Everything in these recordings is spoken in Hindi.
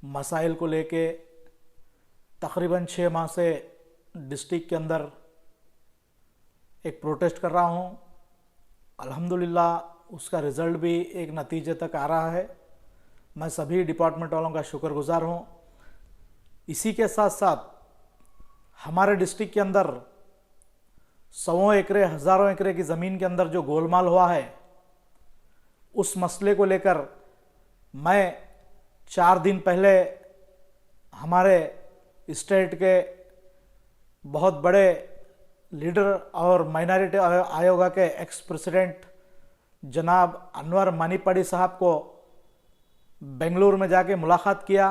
मसाइल को लेके तकरीबन 6 माह से डिस्ट्रिक्ट के अंदर एक प्रोटेस्ट कर रहा हूँ। अल्हम्दुलिल्लाह उसका रिज़ल्ट भी एक नतीजे तक आ रहा है। मैं सभी डिपार्टमेंट वालों का शुक्रगुजार हूँ। इसी के साथ साथ हमारे डिस्ट्रिक्ट के अंदर 100 एकड़ हज़ारों एकड़ की ज़मीन के अंदर जो गोलमाल हुआ है, उस मसले को लेकर मैं 4 दिन पहले हमारे स्टेट के बहुत बड़े लीडर और माइनॉरिटी आयोग के एक्स प्रेसिडेंट जनाब अनवर मानीपड़ी साहब को बेंगलुरु में जाके मुलाकात किया।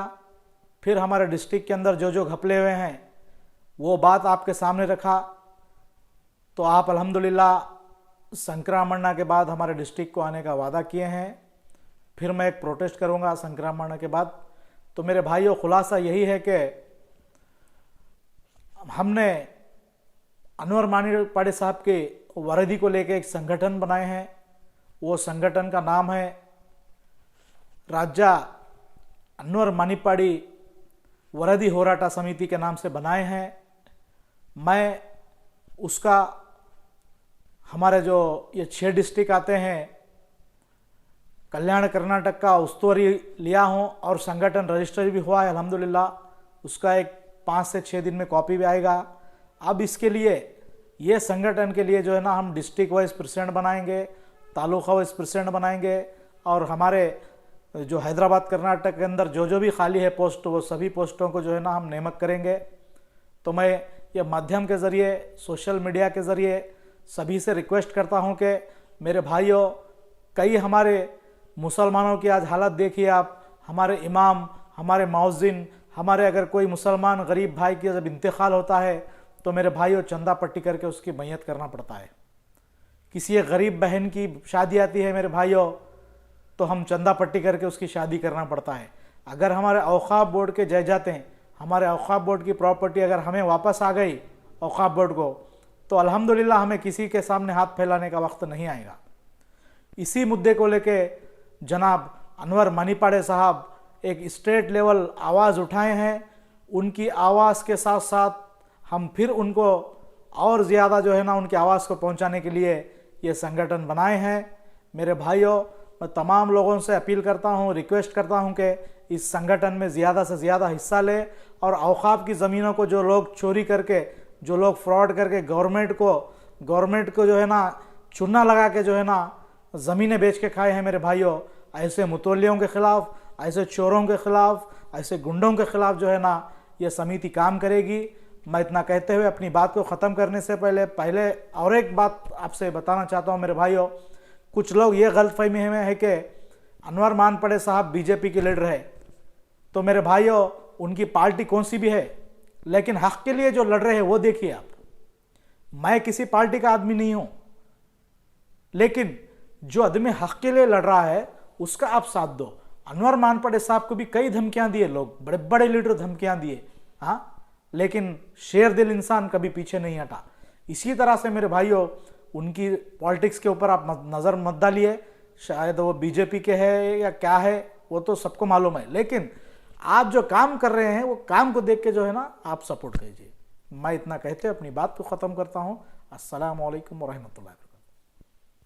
फिर हमारे डिस्ट्रिक्ट के अंदर जो जो घपले हुए हैं वो बात आपके सामने रखा। तो आप अल्हम्दुलिल्लाह संक्रामणा के बाद हमारे डिस्ट्रिक्ट को आने का वादा किए हैं। फिर मैं एक प्रोटेस्ट करूंगा संक्रामणा के बाद। तो मेरे भाइयों, खुलासा यही है कि हमने अनवर मानीपड़ी साहब के वर्दी को लेकर एक संगठन बनाए हैं। वो संगठन का नाम है राज्य अनवर मानीपड़ी वरदी होराटा समिति के नाम से बनाए हैं। मैं उसका हमारे जो ये 6 डिस्ट्रिक्ट आते हैं, कल्याण कर्नाटक का उस्तुवारी लिया हूँ और संगठन रजिस्टर भी हुआ है अल्हम्दुलिल्लाह। उसका एक 5 से 6 दिन में कॉपी भी आएगा। अब इसके लिए ये संगठन के लिए जो है ना, हम डिस्ट्रिक्ट वाइज प्रेसिडेंट बनाएंगे, तालुका वाइज प्रेसिडेंट बनाएंगे और हमारे जो हैदराबाद कर्नाटक के अंदर जो जो भी खाली है पोस्ट, वो सभी पोस्टों को जो है ना हम नेमक करेंगे। तो मैं ये माध्यम के ज़रिए, सोशल मीडिया के ज़रिए सभी से रिक्वेस्ट करता हूँ कि मेरे भाइयों, कई हमारे मुसलमानों की आज हालत देखिए आप। हमारे इमाम, हमारे मौज़िन, हमारे अगर कोई मुसलमान गरीब भाई की जब इंतकाल होता है तो मेरे भाइयों चंदा पट्टी करके उसकी मैयत करना पड़ता है। किसी एक गरीब बहन की शादी आती है मेरे भाइयों, तो हम चंदा पट्टी करके उसकी शादी करना पड़ता है। अगर हमारे औक़ाफ़ बोर्ड के जायदादें, हमारे औक़ाफ़ बोर्ड की प्रॉपर्टी अगर हमें वापस आ गई औक़ाफ़ बोर्ड को, तो अल्हम्दुलिल्लाह हमें किसी के सामने हाथ फैलाने का वक्त नहीं आएगा। इसी मुद्दे को लेके जनाब अनवर मानीपड़ी साहब एक स्टेट लेवल आवाज़ उठाए हैं। उनकी आवाज़ के साथ साथ हम फिर उनको और ज़्यादा जो है ना, उनकी आवाज़ को पहुंचाने के लिए ये संगठन बनाए हैं। मेरे भाइयों, मैं तमाम लोगों से अपील करता हूं, रिक्वेस्ट करता हूं कि इस संगठन में ज़्यादा से ज़्यादा हिस्सा ले और औक़ाफ़ की ज़मीनों को जो लोग चोरी करके, जो लोग फ्रॉड करके गवर्नमेंट को जो है ना चूना लगा के जो है ना ज़मीनें बेच के खाए हैं, मेरे भाइयों, ऐसे मुतवल्लियों के ख़िलाफ़, ऐसे चोरों के ख़िलाफ़, ऐसे गुंडों के ख़िलाफ़ जो है ना ये समिति काम करेगी। मैं इतना कहते हुए अपनी बात को ख़त्म करने से पहले और एक बात आपसे बताना चाहता हूँ मेरे भाइयों। कुछ लोग ये गलतफहमी में है कि अनवर मानीपड़ी साहब बीजेपी के लीडर है। तो मेरे भाइयों, उनकी पार्टी कौन सी भी है, लेकिन हक़ के लिए जो लड़ रहे हैं वो देखिए आप। मैं किसी पार्टी का आदमी नहीं हूँ, लेकिन जो आदमी हक़ के लिए लड़ रहा है उसका आप साथ दो। अनवर मानीपड़ी साहब को भी कई धमकियाँ दिए लोग, बड़े बड़े लीडर धमकियाँ दिए, हाँ, लेकिन शेर दिल इंसान कभी पीछे नहीं हटा। इसी तरह से मेरे भाइयों, उनकी पॉलिटिक्स के ऊपर आप नज़र मत डालिए। शायद वो बीजेपी के है या क्या है, वो तो सबको मालूम है, लेकिन आप जो काम कर रहे हैं वो काम को देख के जो है ना आप सपोर्ट कीजिए। मैं इतना कहते अपनी बात को ख़त्म करता हूँ। अस्सलामु अलैकुम व रहमतुल्लाह।